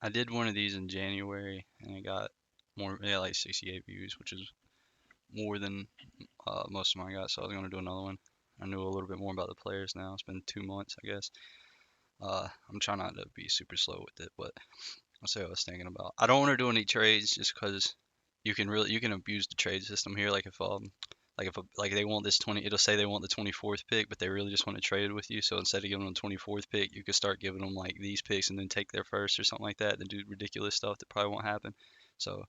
I did one of these in January and it got more, yeah, like 68 views, which is more than most of mine got. So I was gonna do another one. I knew a little bit more about the players now. It's been 2 months, I guess. I'm trying not to be super slow with it, but I'll say what I was thinking about. I don't want to do any trades just because you can abuse the trade system here. Like they want this 20, it'll say they want the 24th pick, but they really just want to trade with you. So instead of giving them 24th pick, you could start giving them like these picks and then take their first or something like that. Then do ridiculous stuff that probably won't happen. So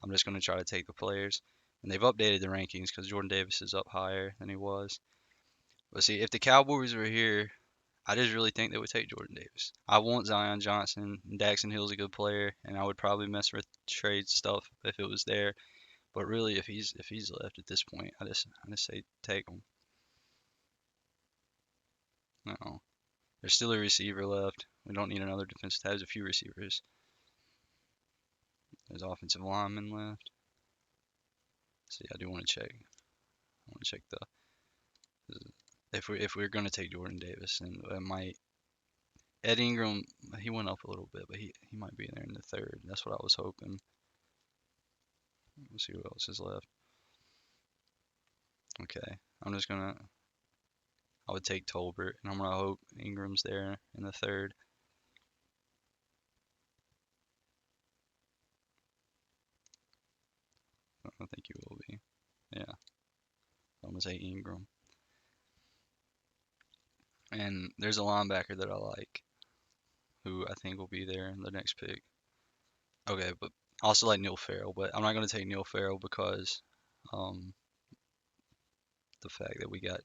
I'm just going to try to take the players. And they've updated the rankings because Jordan Davis is up higher than he was. But see, if the Cowboys were here, I just really think they would take Jordan Davis. I want Zion Johnson. And Daxton Hill's a good player, and I would probably mess with trade stuff if it was there. But really, if he's left at this point, I just say take him. No, there's still a receiver left. We don't need another defensive. There's a few receivers. There's offensive linemen left. See, I do want to check. I want to check the if we're gonna take Jordan Davis, and it might Ed Ingram. He went up a little bit, but he might be in there in the third. That's what I was hoping. Let's see who else is left. Okay, I'm just gonna. I would take Tolbert, and I'm gonna hope Ingram's there in the third. I think he will be. Yeah, I'm gonna say Ingram. And there's a linebacker that I like, who I think will be there in the next pick. Okay, but I also like Neil Farrell, but I'm not gonna take Neil Farrell because um the fact that we got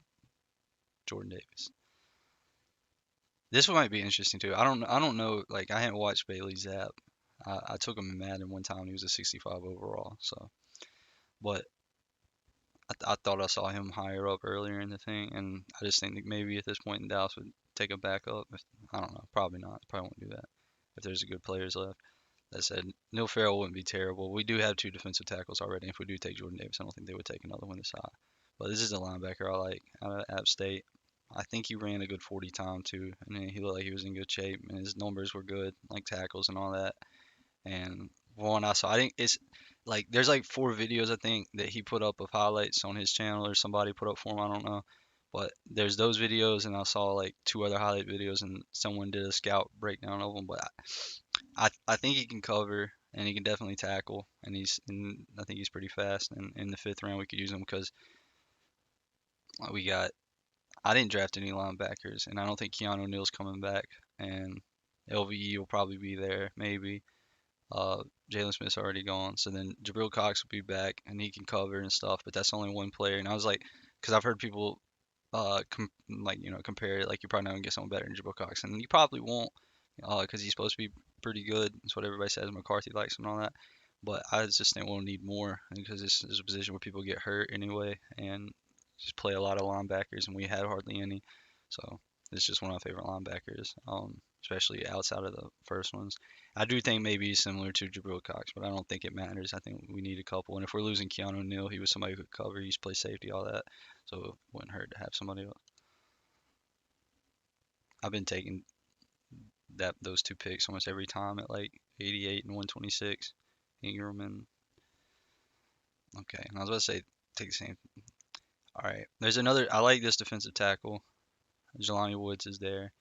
Jordan Davis. This one might be interesting too. I don't know. Like I hadn't watched Bailey Zapp. I took him in Madden one time. He was a 65 overall. So, but I thought I saw him higher up earlier in the thing, and I just think that maybe at this point in Dallas would take him back up. I don't know. Probably not. Probably won't do that if there's a good players left. That said, Neil Farrell wouldn't be terrible. We do have two defensive tackles already. If we do take Jordan Davis, I don't think they would take another one this high. But this is a linebacker I like out of App State. I think he ran a good 40 time too, and he looked like he was in good shape, and his numbers were good, like tackles and all that. And one I saw, I think it's like there's like 4 videos I think that he put up of highlights on his channel or somebody put up for him. I don't know, but there's those videos, and I saw like 2 other highlight videos, and someone did a scout breakdown of them. But I think he can cover and he can definitely tackle, and I think he's pretty fast. And in the 5th round, we could use him because we got I didn't draft any linebackers, and I don't think Keanu Neal's coming back, and LVE will probably be there, maybe. Uh, Jalen Smith's already gone, so then Jabril Cox will be back, and he can cover and stuff, but that's only one player. And I was like, because I've heard people compare it, like you're probably not gonna get someone better than Jabril Cox, and you probably won't, because he's supposed to be pretty good. That's what everybody says. McCarthy likes him and all that. But I just think we'll need more because this is a position where people get hurt anyway, and just play a lot of linebackers, and we had hardly any. So it's just one of my favorite linebackers, especially outside of the first ones. I do think maybe he's similar to Jabril Cox, but I don't think it matters. I think we need a couple. And if we're losing Keanu Neal, he was somebody who could cover. He used to play safety, all that. So it wouldn't hurt to have somebody else. I've been taking those 2 picks almost every time at like 88 and 126. Ingram and okay. And I was about to say take the same. All right. There's another. I like this defensive tackle. Jelani Woods is there.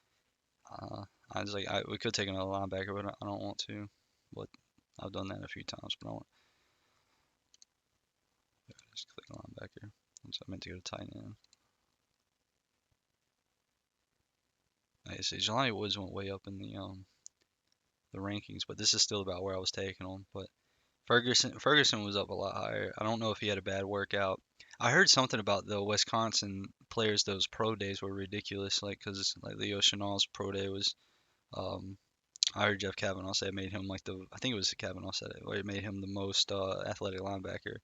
I was like, we could take another linebacker, but I don't want to. But I've done that a few times, but I want just click linebacker. So I meant to go to tight end. Like I see, Jelani Woods went way up in the rankings, but this is still about where I was taking him. But Ferguson was up a lot higher. I don't know if he had a bad workout. I heard something about the Wisconsin players. Those pro days were ridiculous. Like, cause like Leo Chenal's pro day was. Um, I heard Jeff Kavanaugh say it made him like the. I think it was Kavanaugh said it, where it made him the most athletic linebacker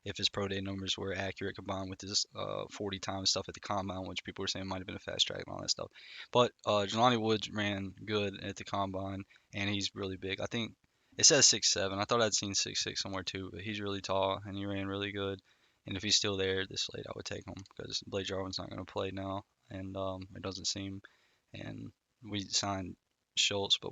if his pro day numbers were accurate combined with his 40 time stuff at the combine, which people were saying might have been a fast track and all that stuff. But Jelani Woods ran good at the combine, and he's really big. I think it says 6'7". I thought I'd seen 6'6" somewhere too, but he's really tall and he ran really good. And if he's still there this late, I would take him because Blake Jarwin's not going to play now, and it doesn't seem. And we signed Schultz, but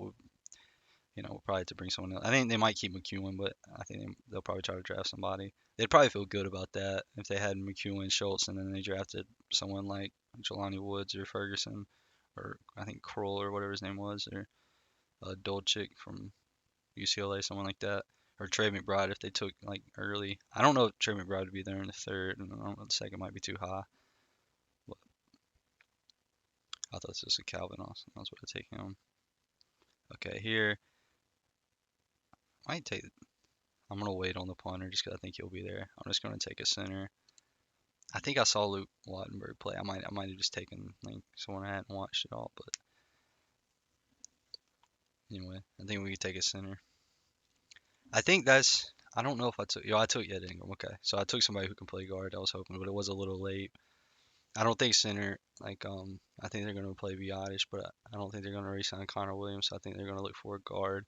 we'll probably have to bring someone else. I think they might keep McEwen, but I think they'll probably try to draft somebody. They'd probably feel good about that if they had McEwen, Schultz, and then they drafted someone like Jelani Woods or Ferguson, or I think Kroll or whatever his name was, or Dolchik from UCLA, someone like that, or Trey McBride if they took like early. I don't know if Trey McBride would be there in the third, and I don't know the second might be too high. But I thought this was a Calvin Austin. I was about to take him. Okay, here might take. I'm gonna wait on the punter just 'cause I think he'll be there. I'm just gonna take a center. I think I saw Luke Wattenberg play. I might have just taken like someone I hadn't watched at all, but anyway, I think we could take a center. I think that's. I don't know if I took. I took Ed Ingram. Okay, so I took somebody who can play guard. I was hoping, but it was a little late. I don't think center. I think they're gonna play Biotish, but I don't think they're gonna re-sign Connor Williams. So I think they're gonna look for a guard.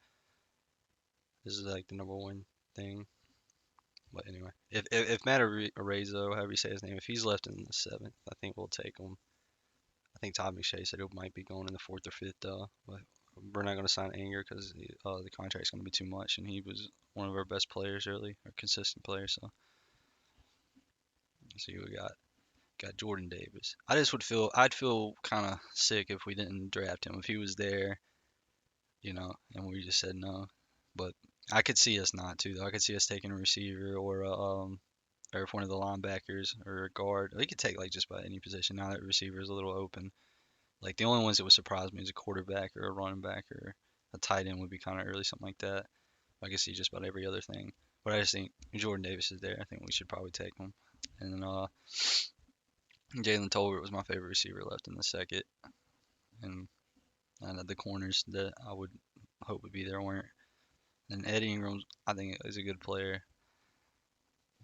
This is like the number one thing. But anyway, if Matt Araizo, however you say his name, if he's left in the seventh, I think we'll take him. I think Todd McShay said it might be going in the fourth or fifth, but we're not going to sign Anger because the contract's going to be too much, and he was one of our best players early, or consistent players. So let's see who we got Jordan Davis. I'd feel kind of sick if we didn't draft him if he was there, and we just said no. But I could see us not to though. I could see us taking a receiver or if one of the linebackers or a guard. We could take like just about any position now that receiver is a little open. Like the only ones that would surprise me is a quarterback or a running back or a tight end would be kind of early, something like that. I can see just about every other thing. But I just think Jordan Davis is there. I think we should probably take him. And then Jalen Tolbert was my favorite receiver left in the second. And the corners that I would hope would be there weren't. And Eddie Ingram, I think, is a good player.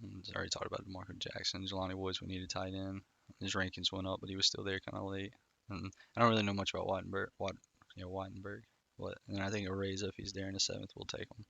I already talked about DeMarco Jackson. Jelani Woods, we needed tight end. His rankings went up, but he was still there kind of late. And I don't really know much about Wattenberg. Wattenberg. And I think Araiza, if he's there in the seventh, we'll take him.